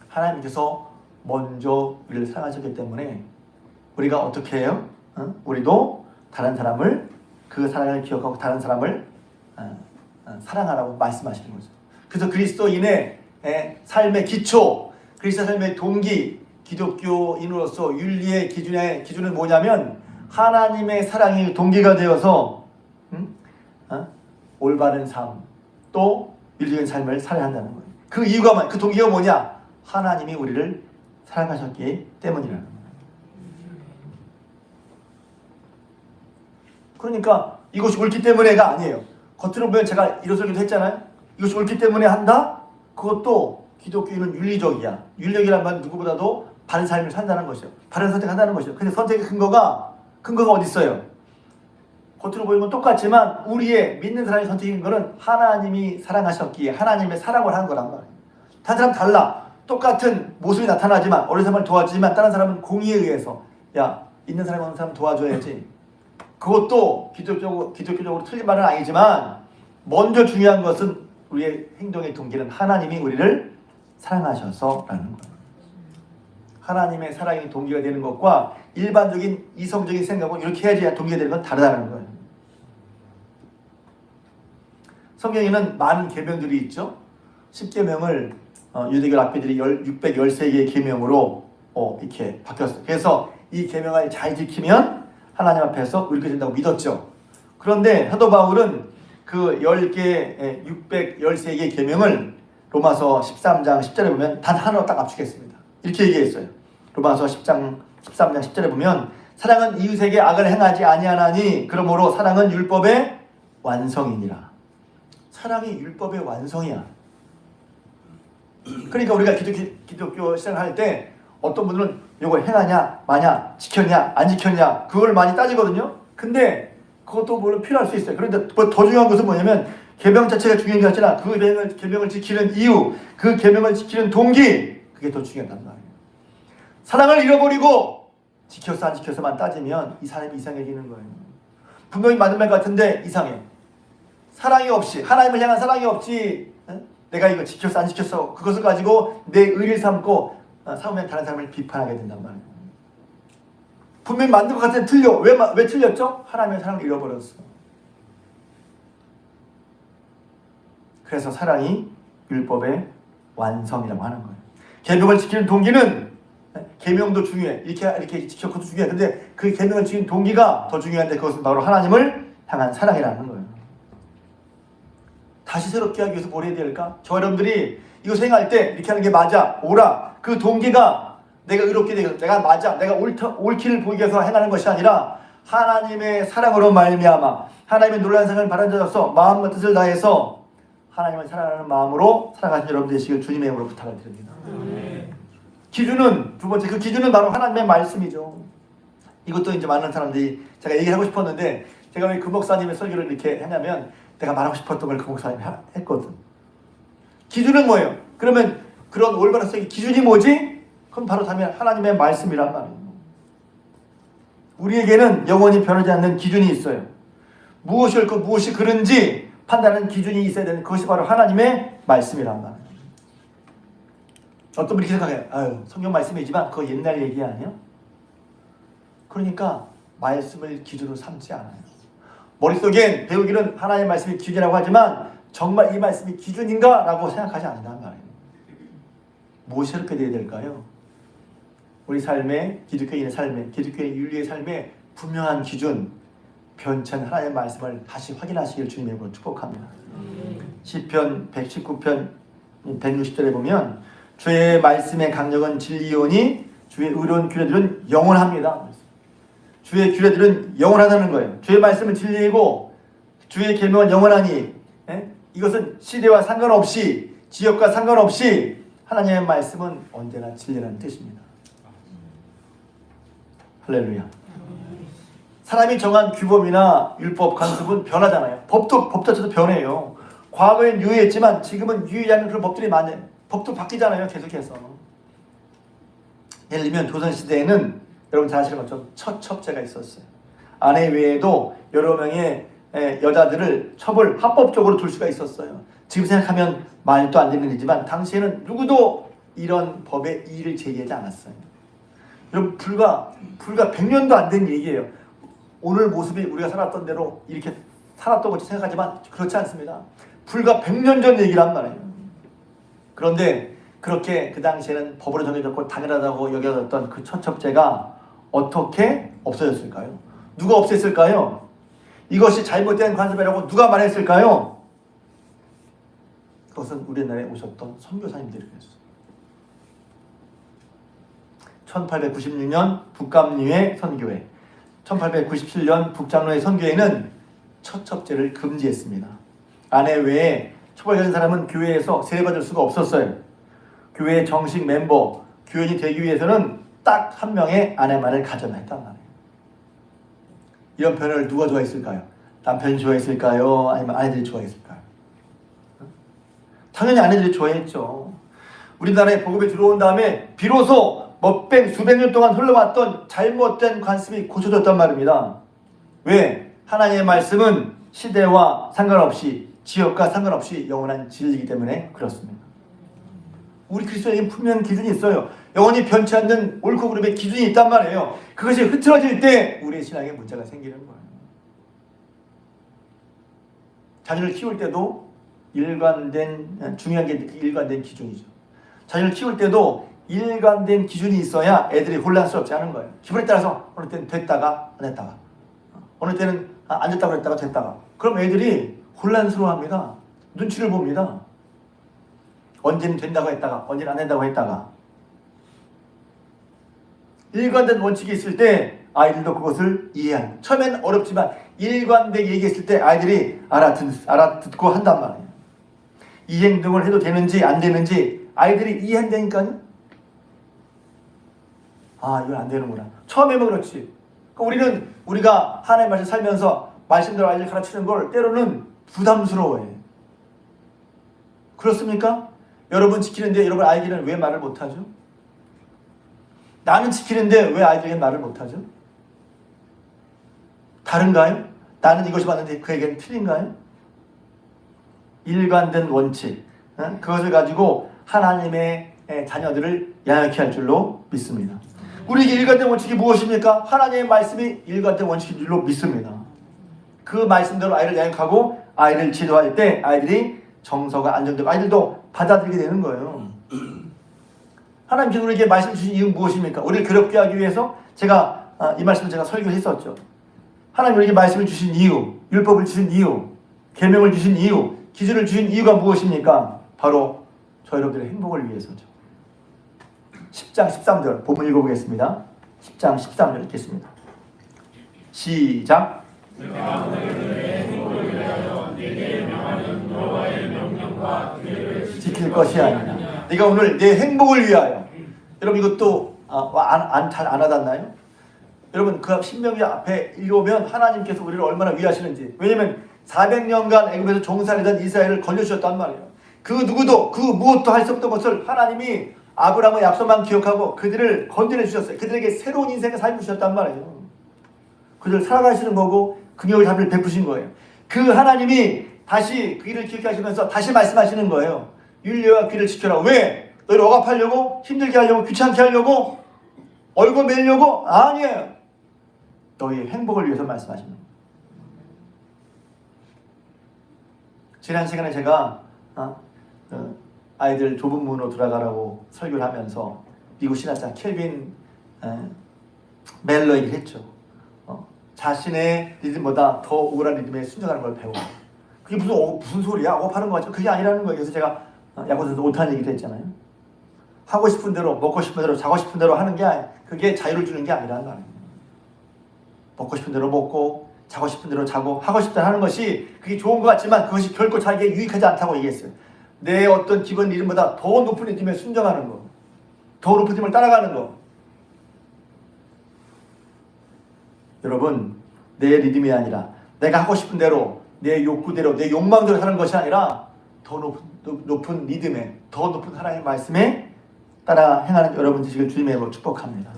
하나님께서 먼저 우리를 사랑하셨기 때문에 우리가 어떻게 해요? 우리도 다른 사람을, 그 사랑을 기억하고 다른 사람을 사랑하라고 말씀하시는 거죠. 그래서 그리스도인의 삶의 기초, 그리스도 삶의 동기, 기독교인으로서 윤리의 기준은 뭐냐면 하나님의 사랑이 동기가 되어서 올바른 삶, 또 윤리적인 삶을 살아야 한다는 거예요. 그 이유가 그 동기가 뭐냐? 하나님이 우리를 사랑하셨기 때문이라는 거예요. 그러니까 이것이 옳기 때문에가 아니에요. 겉으로 보면 제가 이런 소리도 했잖아요. 이것이 옳기 때문에 한다? 그것도 기독교인은 윤리적이야. 윤리적이란 말 누구보다도 바른 삶을 산다는 것이요. 바른 선택한다는 것이요. 근데 선택의 근거가 어디 있어요? 겉으로 보이면 똑같지만 우리의 믿는 사람의 선택인 것은 하나님이 사랑하셨기에 하나님의 사랑을 한 거란 말이에요. 다른 사람 달라. 똑같은 모습이 나타나지만 어린 사람을 도와주지만 다른 사람은 공의에 의해서 야, 있는 사람이 없는 사람 도와줘야지. 그것도 기독교적으로 틀린 말은 아니지만 먼저 중요한 것은 우리의 행동의 동기는 하나님이 우리를 사랑하셔서라는 거예요. 하나님의 사랑이 동기가 되는 것과 일반적인 이성적인 생각은 이렇게 해야지 동기가 되는 건 다르다는 거예요. 성경에는 많은 계명들이 있죠. 10계명을 유대교 랍비들이 613개의 계명으로 이렇게 바뀌었어요. 그래서 이 계명을 잘 지키면 하나님 앞에서 의롭게 된다고 믿었죠. 그런데 사도 바울은 그 10개, 613개의 계명을 로마서 13장 10절에 보면 단 하나로 딱 압축했습니다. 이렇게 얘기했어요. 로마서 13장 10절에 보면 사랑은 이웃에게 악을 행하지 아니하나니 그러므로 사랑은 율법의 완성이니라. 사랑이 율법의 완성이야. 그러니까 우리가 기독교 시작할 때 어떤 분들은 이걸 행하냐 마냐 지켰냐 안 지켰냐 그걸 많이 따지거든요. 근데 그것도 물론 필요할 수 있어요. 그런데 더 중요한 것은 뭐냐면 계명 자체가 중요한 게 아니라 그 계명을 지키는 이유, 그 계명을 지키는 동기, 그게 더 중요하단 말이에요. 사랑을 잃어버리고 지켰어 안 지켰어만 따지면 이 사람이 이상해지는 거예요. 분명히 맞는 말 같은데 이상해. 사랑이 없이, 하나님을 향한 사랑이 없이 내가 이거 지켰어 안 지켰어 그것을 가지고 내 의를 삼고 삼으면 다른 사람을 비판하게 된단 말이에요. 분명히 맞는 것 같은데 틀려. 왜 틀렸죠? 하나님의 사랑을 잃어버렸어. 그래서 사랑이 율법의 완성이라고 하는 거예요. 계명을 지키는 동기는 계명도 중요해. 이렇게 지켰고도 중요해. 근데 그 계명을 지키는 동기가 더 중요한데 그것은 바로 하나님을 향한 사랑이라는 거예요. 다시 새롭게 하기 위해서 뭘 해야 될까? 저 여러분들이 이거 생각할 때 이렇게 하는 게 맞아, 옳아. 그 동기가 내가 의롭게 되고 내가 맞아, 내가 옳기를 보기 위해서 행하는 것이 아니라 하나님의 사랑으로 말미암아 하나님의 놀라운 사랑을 받아들여서 마음과 뜻을 다해서 하나님을 사랑하는 마음으로 살아가신 여러분 되시길 주님의 이름으로 부탁을 드립니다. 기준은 두 번째, 그 기준은 바로 하나님의 말씀이죠. 이것도 이제 많은 사람들이 제가 얘기하고 싶었는데 제가 왜 그 목사님의 설교를 이렇게 하냐면 내가 말하고 싶었던 걸 그 목사님이 했거든. 기준은 뭐예요? 그러면 그런 올바른 성의 기준이 뭐지? 그럼 바로 하나님의 말씀이란 말이에요. 우리에게는 영원히 변하지 않는 기준이 있어요. 무엇이 옳고 무엇이 그른지 판단하는 기준이 있어야 되는 그것이 바로 하나님의 말씀이란 말이에요. 어떤 분이 이렇게 생각해요. 아유, 성경 말씀이지만 그거 옛날 얘기 아니에요? 그러니까 말씀을 기준으로 삼지 않아요. 머릿속엔 배우기는 하나님의 말씀이 기준이라고 하지만 정말 이 말씀이 기준인가? 라고 생각하지 않는단 말이에요. 무엇이 그렇게 되어야 될까요? 우리 삶의, 기독교인의 삶의, 기독교인 윤리의 삶의 분명한 기준, 변천 하나님의 말씀을 다시 확인하시길 주님의 이름으로 축복합니다. 시편 119편 160절에 보면 주의 말씀의 강력은 진리오니 주의 의로운 규례들은 영원합니다. 주의 규례들은 영원하다는 거예요. 주의 말씀은 진리이고 주의 계명은 영원하니, 이것은 시대와 상관없이, 지역과 상관없이 하나님의 말씀은 언제나 진리라는 뜻입니다. 할렐루야. 사람이 정한 규범이나 율법, 관습은 변하잖아요. 법 자체도 변해요. 과거엔 유효했지만 지금은 유효하지 않는 그런 법들이 많아요. 법도 바뀌잖아요. 계속해서. 예를 들면 조선시대에는 여러분 잘 아시는 것처럼 처첩제가 있었어요. 아내 외에도 여러 명의 여자들을 합법적으로 둘 수가 있었어요. 지금 생각하면 말도 안 되는 일이지만 당시에는 누구도 이런 법에 이의를 제기하지 않았어요. 여러분 불과 100년도 안 된 얘기예요. 오늘 모습이 우리가 살았던 대로 이렇게 살았던 것처럼 생각하지만 그렇지 않습니다. 불과 100년 전 얘기란 말이에요. 그런데 그렇게 그 당시에는 법으로 정해졌고 당연하다고 여겨졌던 그 처첩제가 어떻게 없어졌을까요? 누가 없앴을까요? 이것이 잘못된 관습이라고 누가 말했을까요? 그것은 우리나라에 오셨던 선교사님들이 그랬어요. 1896년 북감리회 선교회, 1897년 북장로회 선교회는 처첩제를 금지했습니다. 아내 외에 처벌받은 사람은 교회에서 세례받을 수가 없었어요. 교회의 정식 멤버, 교인이 되기 위해서는 딱 한 명의 아내만을 가져야 했단 말이에요. 이런 표현을 누가 좋아했을까요? 남편이 좋아했을까요? 아니면 아내들이 좋아했을까요? 당연히 아내들이 좋아했죠. 우리나라에 복음이 들어온 다음에 비로소 수백 년 동안 흘러왔던 잘못된 관습이 고쳐졌단 말입니다. 왜? 하나님의 말씀은 시대와 상관없이, 지역과 상관없이 영원한 진리이기 때문에 그렇습니다. 우리 그리스도인에게 분명한 기준이 있어요. 영원히 변치 않는 옳고 그름의 기준이 있단 말이에요. 그것이 흐트러질 때 우리의 신앙에 문제가 생기는 거예요. 자녀를 키울 때도 중요한 게 일관된 기준이죠. 자녀를 키울 때도 일관된 기준이 있어야 애들이 혼란스럽지 않은 거예요. 기분에 따라서 어느 때는 됐다가 안 됐다가, 어느 때는 안 됐다고 했다가 됐다가, 그럼 애들이 혼란스러워합니다. 눈치를 봅니다. 언제는 된다고 했다가 언제는 안 된다고 했다가. 일관된 원칙이 있을 때 아이들도 그것을 이해하는, 처음엔 어렵지만 일관되게 얘기했을 때 아이들이 알아듣고 한단 말이에요. 이 행동을 해도 되는지 안 되는지 아이들이 이해한다니까요. 이건 안 되는구나. 처음에는 그렇지. 우리가 하나님의 말씀 살면서 말씀대로 아이들 가르치는 걸 때로는 부담스러워해. 그렇습니까? 여러분 지키는데 여러분 아이들은 왜 말을 못하죠? 나는 지키는데 왜 아이들에게 말을 못하죠? 다른가요? 나는 이것이 맞는데 그에게는 틀린가요? 일관된 원칙, 그것을 가지고 하나님의 자녀들을 양육해야 할 줄로 믿습니다. 우리에게 일관된 원칙이 무엇입니까? 하나님의 말씀이 일관된 원칙인 줄로 믿습니다. 그 말씀대로 아이를 양육하고 아이를 지도할 때 아이들이 정서가 안정되고 아이들도 받아들이게 되는 거예요. 하나님께서 우리에게 말씀 주신 이유는 무엇입니까? 우리를 괴롭게 하기 위해서 이 말씀을 제가 설교했었죠. 하나님 우리에게 말씀을 주신 이유, 율법을 주신 이유, 계명을 주신 이유, 기준을 주신 이유가 무엇입니까? 바로 저 여러분들의 행복을 위해서죠. 10장 13절 본문 읽어보겠습니다. 10장 13절 읽겠습니다. 시작. 내가 너희의 행복을 위하여 네게 명하는 여호와의 명령과 규례를 지킬 것이 아니냐. 네가 오늘 내 행복을 위하여. 여러분 이것도 잘 안 와닿나요? 여러분 그 신명기 앞에 읽어보면 하나님께서 우리를 얼마나 위하시는지. 왜냐하면 400년간 애굽에서 종살이던 이스라엘을 건져주셨단 말이에요. 그 누구도 그 무엇도 할 수 없던 것을 하나님이 아브라함의 약속만 기억하고 그들을 건져내 주셨어요. 그들에게 새로운 인생의 삶을 주셨단 말이에요. 그들 살아가시는 거고 긍휼의 답을 베푸신 거예요. 그 하나님이 다시 그 일을 기억하시면서 다시 말씀하시는 거예요. 율례와 규례를 지켜라. 왜? 너희를 억압하려고? 힘들게 하려고? 귀찮게 하려고? 얼굴 매려고? 아니에요. 너희의 행복을 위해서 말씀하시는 거예요. 지난 시간에 제가 아이들 좁은 문으로 들어가라고 설교를 하면서 미국 신학자 켈빈 멜러 얘기를 했죠. 자신의 리듬보다 더 우월한 리듬에 순종하는 걸 배워. 그게 무슨 소리야? 억압하는 거 같죠? 그게 아니라는 거예요. 그래서 제가 야구 선수 못하는 얘기도 했잖아요. 하고 싶은 대로, 먹고 싶은 대로, 자고 싶은 대로 하는 게 그게 자유를 주는 게 아니란 말이에요. 먹고 싶은 대로 먹고 자고 싶은 대로 자고 하고 싶다 하는 것이 그게 좋은 것 같지만 그것이 결코 자기에게 유익하지 않다고 얘기했어요. 내 어떤 기본 리듬보다 더 높은 리듬에 순종하는 거, 더 높은 리듬을 따라가는 거. 여러분, 내 리듬이 아니라 내가 하고 싶은 대로, 내 욕구대로, 내 욕망대로 하는 것이 아니라 더 높은 리듬에, 더 높은 하나님의 말씀에 따라 행하는 여러분 되시길 주님의 이름으로 축복합니다.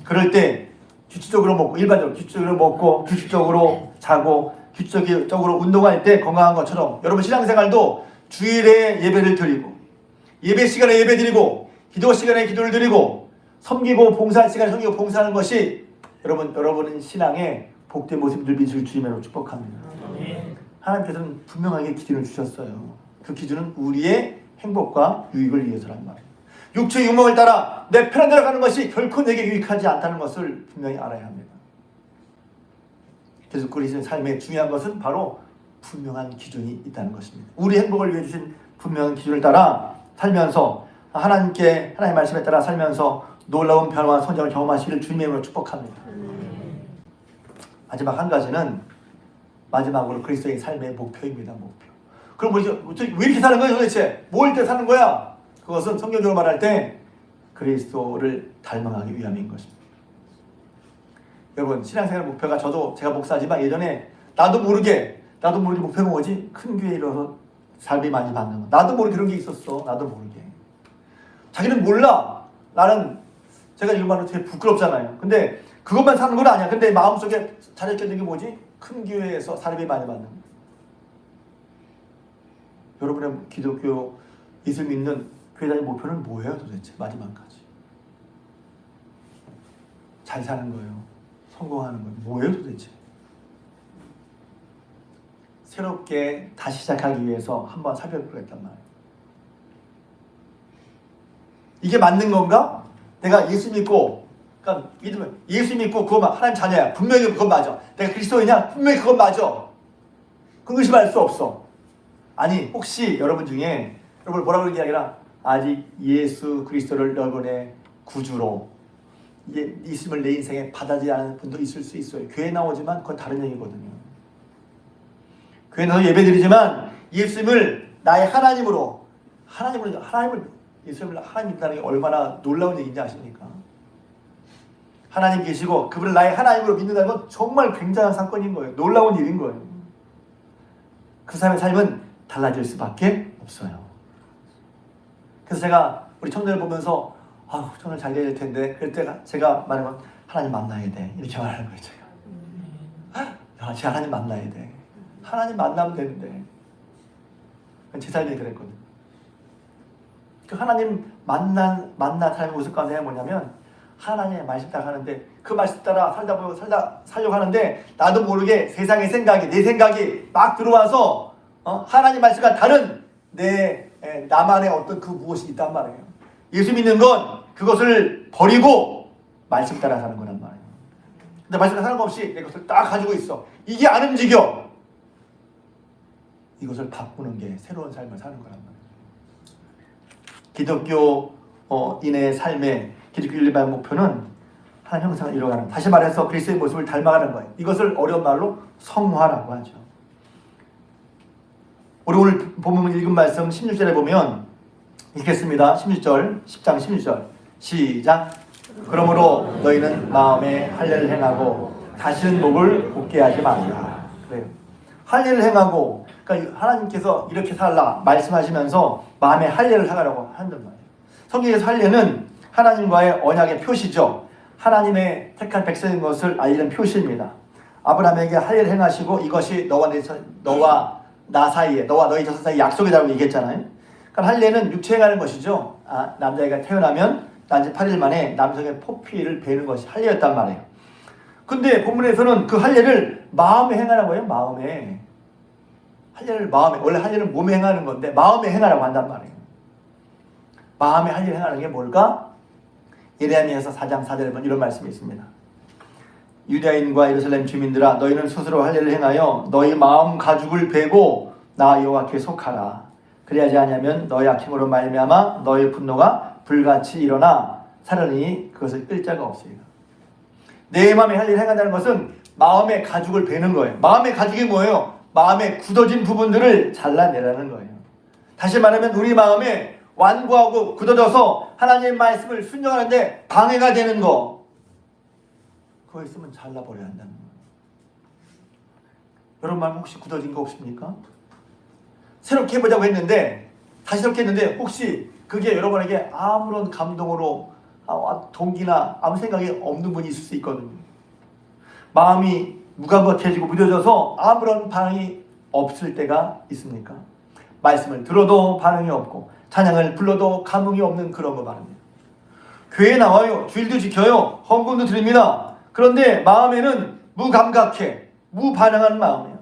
그럴 때 규칙적으로 먹고, 일반적으로 규칙적으로 먹고, 규칙적으로 자고, 규칙적으로 운동할 때 건강한 것처럼 여러분 신앙생활도 주일에 예배를 드리고, 예배 시간에 예배 드리고, 기도 시간에 기도를 드리고, 섬기고 봉사할 시간에 섬기고 봉사하는 것이 여러분은 신앙의 복된 모습을 비추길 주님으로 축복합니다. 하나님께서는 분명하게 기준을 주셨어요. 그 기준은 우리의 행복과 유익을 위해서란 말이에요. 육체의 욕망을 따라 내 편한 대로 가는 것이 결코 내게 유익하지 않다는 것을 분명히 알아야 합니다. 그래서 그리스도의 삶의 중요한 것은 바로 분명한 기준이 있다는 것입니다. 우리 행복을 위해 주신 분명한 기준을 따라 살면서 하나님의 말씀에 따라 살면서 놀라운 변화와 성장을 경험하시기를 주님의 이름으로 축복합니다. 마지막 한 가지는 마지막으로 그리스도의 삶의 목표입니다. 목표. 그럼 왜 이렇게 사는 거야 도대체? 뭘 때 사는 거야? 그것은 성경적으로 말할 때 그리스도를 닮아가기 위함인 것입니다. 여러분 신앙생활 목표가 제가 목사지만 예전에 나도 모르게 목표가 뭐지? 큰 교회에 이뤄서 삶이 많이 받는 거. 나도 모르게 그런 게 있었어. 나도 모르게. 자기는 몰라. 나는 제가 이런 말로 되게 부끄럽잖아요. 근데 그것만 사는 건 아니야. 근데 마음속에 자리했던 게 뭐지? 큰 교회에서 사람이 많이 받는 거. 여러분의 기독교 예수 믿는 교회 다니는 목표는 뭐예요 도대체? 마지막까지 잘 사는 거예요? 성공하는 거예요? 뭐예요 도대체? 새롭게 다시 시작하기 위해서 한번 살펴보겠단 말이에요. 이게 맞는 건가? 내가 예수 믿고, 그러니까 믿으면 예수 믿고 그거 하나님 자녀야. 분명히 그건 맞아. 내가 그리스도이냐? 분명히 그건 맞아. 그건 의심할 수 없어. 아니 혹시 여러분 중에 여러분 뭐라고 그러는 게 아니라 아직 예수 그리스도를 여러분의 구주로 예수님을 내 인생에 받아들이지 않은 분도 있을 수 있어요. 교회 나오지만 그건 다른 얘기거든요. 교회 나와서 예배드리지만 예수님을 나의 하나님으로 예수님을 하나님 믿다는 게 얼마나 놀라운 얘기인지 아십니까? 하나님 계시고 그분을 나의 하나님으로 믿는다는 건 정말 굉장한 사건인 거예요. 놀라운 일인 거예요. 그 사람의 삶은 달라질 수밖에 없어요. 그래서 제가 우리 청년을 보면서 청년 잘 돼야 될 텐데 그럴 때 제가 말하는 건 하나님 만나야 돼. 이렇게 말하는 거예요. 제가 하나님 만나야 돼. 하나님 만나면 되는데 제 삶이 그랬거든요. 그 하나님 만난 삶의 모습 가운데 뭐냐면 하나님의 말씀 따라 하는데 그 말씀 따라 살려고 하는데 나도 모르게 세상의 생각이 내 생각이 막 들어와서 하나님 말씀과 다른 나만의 어떤 그 무엇이 있단 말이에요. 예수 믿는 건 그것을 버리고 말씀 따라 사는 거란 말이에요. 근데 말씀 따라 사는 것 없이 내 것을 딱 가지고 있어. 이게 안 움직여. 이것을 바꾸는 게 새로운 삶을 사는 거란 말이에요. 기독교인의 삶의 기독교인의 목표는 하나님 형상을 이뤄가는, 다시 말해서 그리스도의 모습을 닮아가는 거예요. 이것을 어려운 말로 성화라고 하죠. 우리 오늘 본문 읽은 말씀 16절에 보면 읽겠습니다. 16절, 10장 16절 시작. 그러므로 너희는 마음에 할례를 행하고 다시는 목을 굳게 하지 말라. 그래요. 할례를 행하고, 그러니까 하나님께서 이렇게 살라 말씀하시면서 마음에 할례를 하라고 한단 말이에요. 성경에서 할례는 하나님과의 언약의 표시죠. 하나님의 택한 백성인 것을 알리는 표시입니다. 아브라함에게 할례를 행하시고 이것이 너와 나 사이에, 너와 너희 자손 사이에 약속이라고 얘기했잖아요. 그러니까 할례는 육체에 가는 것이죠. 남자애가 태어나면 난지 8일 만에 남성의 포피를 베는 것이 할례였단 말이에요. 근데 본문에서는 그 할례를 마음에 행하라고 해요. 마음에. 할례를 마음에, 원래 할례는 몸에 행하는 건데 마음에 행하라고 한단 말이에요. 마음에 할례를 행하는 게 뭘까? 예레미야서 4장 4절에 보면 이런 말씀이 있습니다. 유다인과 예루살렘 주민들아, 너희는 스스로 할례를 행하여 너희 마음 가죽을 베고 나 여호와께 속하라. 그리하지 아니하면 너희 악행으로 말미암아 너희 분노가 불같이 일어나 사려니 그것을 끌 자가 없으리라. 내 마음에 할 일을 행한다는 것은 마음의 가죽을 베는 거예요. 마음의 가죽이 뭐예요? 마음의 굳어진 부분들을 잘라내라는 거예요. 다시 말하면 우리 마음에 완고하고 굳어져서 하나님의 말씀을 순종하는데 방해가 되는 거, 그거 있으면 잘라버려야 한다는 거예요. 여러분 마음 혹시 굳어진 거 없습니까? 새롭게 해보자고 했는데, 다시 새롭게 했는데 혹시 그게 여러분에게 아무런 감동으로 동기나 아무 생각이 없는 분이 있을 수 있거든요. 마음이 무감각해지고 무뎌져서 아무런 반응이 없을 때가 있습니까? 말씀을 들어도 반응이 없고 찬양을 불러도 감흥이 없는 그런 거 말입니다. 교회에 나와요. 주일도 지켜요. 헌금도 드립니다. 그런데 마음에는 무감각해, 무반응한 마음이에요.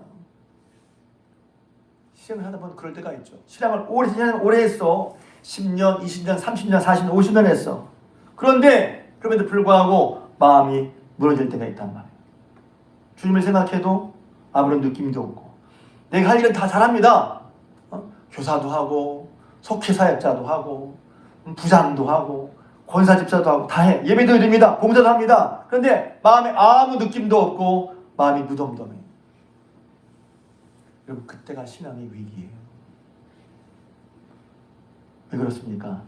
신앙을 하다 보면 그럴 때가 있죠. 신앙을 오래 했어. 10년, 20년, 30년, 40년, 50년 했어. 그런데 그럼에도 불구하고 마음이 무너질 때가 있단 말이에요. 주님을 생각해도 아무런 느낌도 없고, 내가 할 일은 다 잘합니다. 교사도 하고 속회사역자도 하고 부장도 하고 권사집사도 하고 다 해. 예배도 드립니다. 봉사도 합니다. 그런데 마음에 아무 느낌도 없고 마음이 무덤덤해요. 여러분 그때가 신앙의 위기예요. 왜 그렇습니까?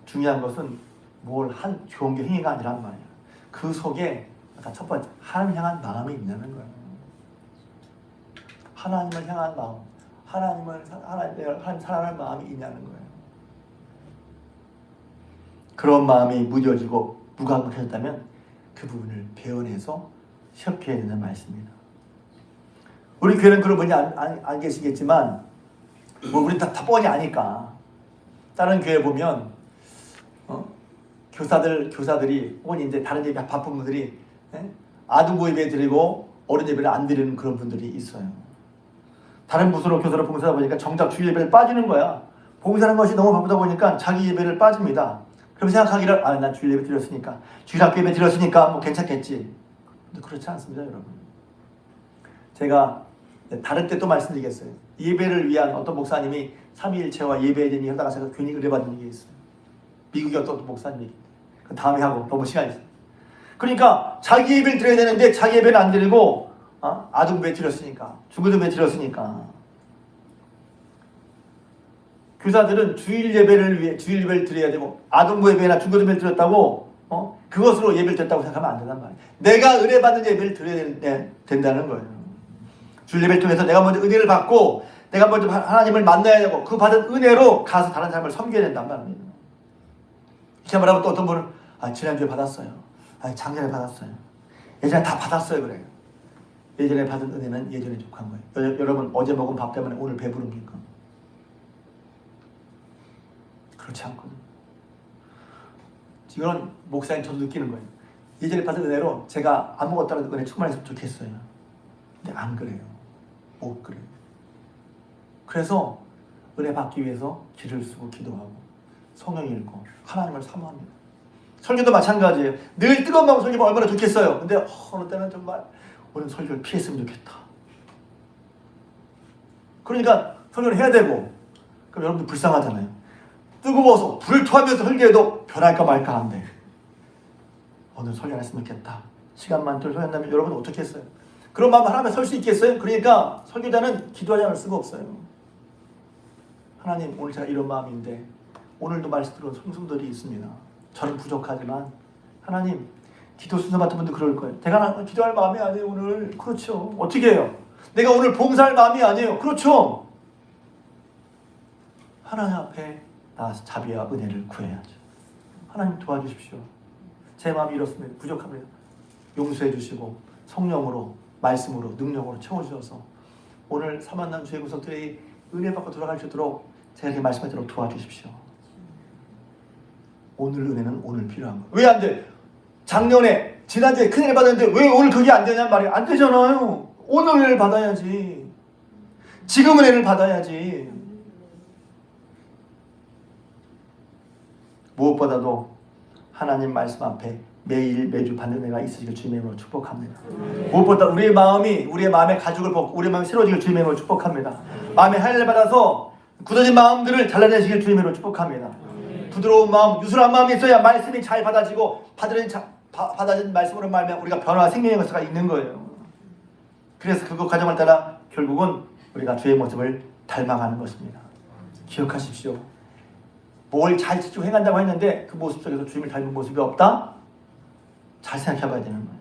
중요한 것은 뭘 한 좋은 게 행위가 아니란 말이에요. 그 속에 아까 첫 번째 하나님 향한 마음이 있냐는 거예요. 하나님을 향한 마음, 하나님 사랑하는 마음이 있냐는 거예요. 그런 마음이 무뎌지고 무감각해졌다면 그 부분을 배워내서 시험해야 되는 말씀입니다. 우리 교회는 그런 분이 안 계시겠지만 뭐 우리 다 뻔히 아니까 다른 교회 보면 교사들이 혹은 이제 다른 예배 바쁜 분들이 아동부 예배 드리고 어른 예배를 안 드리는 그런 분들이 있어요. 다른 부서로 교사로 봉사하다 보니까 정작 주일 예배를 빠지는 거야. 봉사하는 것이 너무 바쁘다 보니까 자기 예배를 빠집니다. 그럼 생각하기를 난 주일 예배 드렸으니까, 주일 학교 예배 드렸으니까 뭐 괜찮겠지. 근데 그렇지 않습니다, 여러분. 제가 다른 때 또 말씀드리겠어요. 예배를 위한 어떤 목사님이 삼위일체와 예배에 대한 하다가 제가 괜히 의뢰받은 게 있어요. 미국의 어떤 목사님이. 그 다음에 하고 너무 시간이 있어요. 그러니까 자기 예배를 드려야 되는데 자기 예배는 안 드리고 아동부에 드렸으니까, 중고등부에 드렸으니까. 교사들은 주일 예배를 드려야 되고 아동부 예배나 중고등부 예배를 드렸다고 그것으로 예배를 드렸다고 생각하면 안 된단 말이에요. 내가 은혜받는 예배를 드려야 된다는 거예요. 주일 예배를 통해서 내가 먼저 은혜를 받고 내가 먼저 하나님을 만나야 되고 그 받은 은혜로 가서 다른 사람을 섬겨야 된단 말입니다. 이렇게 말하면 또 어떤 분은 지난주에 받았어요. 작년에 받았어요. 예전에 다 받았어요. 그래요. 예전에 받은 은혜는 예전에 족한 거예요. 여러분 어제 먹은 밥 때문에 오늘 배부릅니까? 그렇지 않거든요. 지금 목사님 저도 느끼는 거예요. 예전에 받은 은혜로 제가 안 먹었다는 은혜 충만했으면 좋겠어요. 근데 안 그래요. 못 그래요. 그래서 은혜 받기 위해서 길을 쓰고 기도하고 성경 읽고 하나님을 사모합니다. 설교도 마찬가지예요. 늘 뜨거운 마음으로 설교하면 얼마나 좋겠어요. 근데 어느 때는 정말 오늘 설교를 피했으면 좋겠다. 그러니까 설교를 해야 되고, 그럼 여러분들 불쌍하잖아요. 뜨거워서 불을 토하면서 설교해도 변할까 말까 한데 오늘 설교 안 했으면 좋겠다. 시간만 더 소요한다면 여러분 어떻게 했어요? 그런 마음 하나만 설 수 있겠어요? 그러니까 설교자는 기도하지 않을 수가 없어요. 하나님 오늘 제가 이런 마음인데 오늘도 말씀 들은 성도들이 있습니다. 저는 부족하지만 하나님, 기도 순서 맡은 분도 그럴 거예요. 내가 기도할 마음이 아니에요 오늘. 그렇죠. 어떻게 해요? 내가 오늘 봉사할 마음이 아니에요. 그렇죠. 하나님 앞에 나와서 자비와 은혜를 구해야죠. 하나님 도와주십시오. 제 마음이 이렇습니다. 부족합니다. 용서해 주시고 성령으로, 말씀으로, 능력으로 채워주셔서 오늘 사만남 주의 구석들이 은혜 받고 돌아갈 수 있도록 제가 이렇게 말씀하도록 도와주십시오. 오늘 은혜는 오늘 필요한 거예요. 왜 안 돼? 작년에, 지난주에 큰 은혜 받았는데 왜 오늘 그게 안 되냔 말이에요. 안 되잖아요. 오늘 은혜를 받아야지. 지금 은혜를 받아야지. 무엇보다도 하나님 말씀 앞에 매일 매주 받는 은혜가 있으시길 주님의 이름으로 축복합니다. 무엇보다 우리의 마음의 가죽을 벗고 우리의 마음이 새로워지길 주님의 이름으로 축복합니다. 마음의 하나님을 받아서 굳어진 마음들을 잘라내시길 주님의 이름으로 축복합니다. 부드러운 마음, 유순한 마음이 있어야 말씀이 잘 받아지고 받아진 말씀으로 말하면 우리가 변화와 생명의 역사가 있는 거예요. 그래서 그 과정을 따라 결국은 우리가 주의 모습을 닮아가는 것입니다. 기억하십시오. 뭘 잘 지키고 행한다고 했는데 그 모습 속에서 주님을 닮은 모습이 없다? 잘 생각해 봐야 되는 거예요.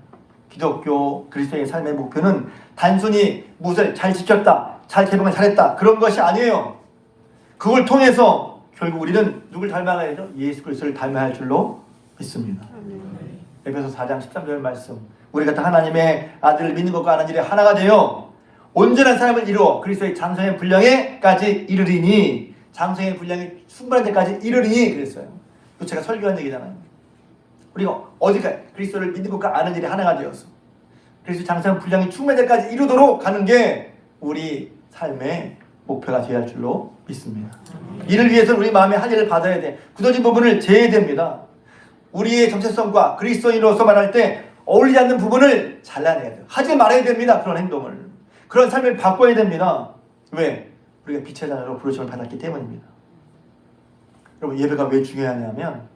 기독교 그리스도의 삶의 목표는 단순히 무엇을 잘 지켰다, 잘 개방을 잘했다 그런 것이 아니에요. 그걸 통해서 결국 우리는 누굴 닮아가야 되죠? 예수 그리스도를 닮아야 할 줄로 믿습니다. 에베소 4장 13절 말씀, 우리가 다 하나님의 아들을 믿는 것과 아는 일에 하나가 되어 온전한 사람을 이루어 그리스도의 장성의 분량에까지 이르리니, 장성의 분량이 충분한 데까지 이르리니 그랬어요. 이거 제가 설교한 얘기잖아요. 우리가 어디까지 그리스도를 믿는 것과 아는 일에 하나가 되어서 그리스도 장성의 분량이 충분한 데까지 이루도록 가는 게 우리 삶의 목표가 되어야 할 줄로 믿습니다. 이를 위해서는 우리 마음의 한의를 받아야 돼. 굳어진 부분을 제해야 됩니다. 우리의 정체성과 그리스도인으로서 말할 때 어울리지 않는 부분을 잘라내야 돼요. 하지 말아야 됩니다. 그런 행동을. 그런 삶을 바꿔야 됩니다. 왜? 우리가 빛의 자녀로 부르심을 받았기 때문입니다. 여러분, 예배가 왜 중요하냐면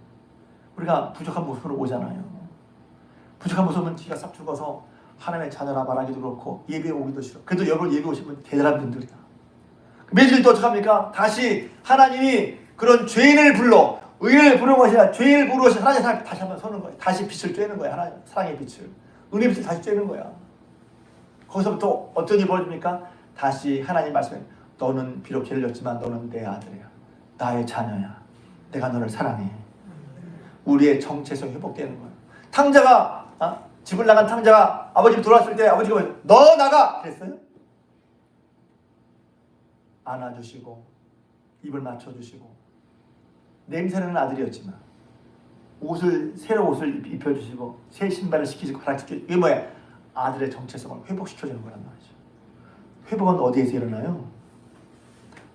우리가 부족한 모습으로 오잖아요. 부족한 모습은 지가 싹 죽어서 하나님의 자녀라 말하기도 그렇고 예배에 오기도 싫어. 그래도 여러분 예배 오신 분 대단한 분들이야. 매일 또 어떡합니까? 다시 하나님이 그런 죄인을 불러 의인을 부르는 것이 아니라 죄인을 부르는 것이 하나님의 사랑을 다시 한번 서는 거야. 다시 빛을 쬐는 거야. 하나님 사랑의 빛을. 은혜의 빛을 다시 쬐는 거야. 거기서부터 어떤 일이 벌어집니까? 다시 하나님 말씀에 너는 비록 죄를 졌지만 너는 내 아들이야. 나의 자녀야. 내가 너를 사랑해. 우리의 정체성이 회복되는 거예요. 탕자가 집을 나간 탕자가 아버지 돌아왔을 때 아버지가 너 나가! 그랬어요? 안아주시고 입을 맞춰주시고 냄새나는 아들이었지만 새로운 옷을 입혀주시고 새 신발을 시키시고 가락시키고 이게 뭐야? 아들의 정체성을 회복시켜주는 거란 말이죠. 회복은 어디에서 일어나요?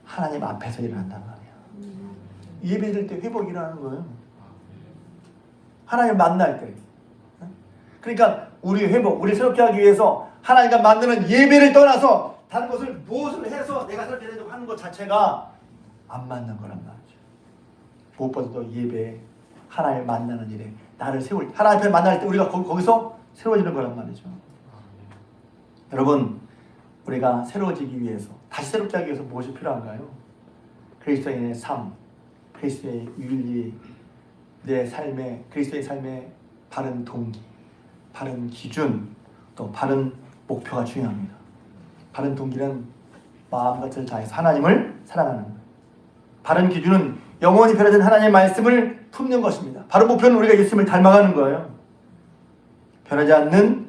하나님 앞에서 일어난단 말이야. 예배 드릴 때 회복이 일어나는 거예요. 하나님 만날 때. 그러니까 우리 회복, 우리 새롭게 하기 위해서 하나님과 만나는 예배를 떠나서 다른 것을 무엇을 해서 내가 새롭게 되려고 하는 것 자체가 안 맞는 거란 말이죠. 무엇보다도 예배, 하나님을 만나는 일에 나를 세울 때, 하나님 앞에 만날 때 우리가 거기서 새로워지는 거란 말이죠. 여러분, 우리가 새로워지기 위해서, 다시 새롭게 하기 위해서 무엇이 필요한가요? 그리스도인의 삶, 그리스도의 윤리, 내 삶의, 그리스도의 삶의 바른 동기, 바른 기준, 또 바른 목표가 중요합니다. 바른 동기는 마음과 뜻을 다해서 하나님을 사랑하는 것. 바른 기준은 영원히 변화된 하나님의 말씀을 품는 것입니다. 바른 목표는 우리가 예수님을 닮아가는 거예요. 변하지 않는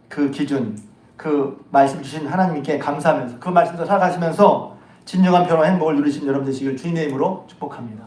그 기준, 그 말씀 주신 하나님께 감사하면서 그 말씀대로 살아가시면서 진정한 변화 행복을 누리신 여러분 되시길 주님의 이름으로 축복합니다.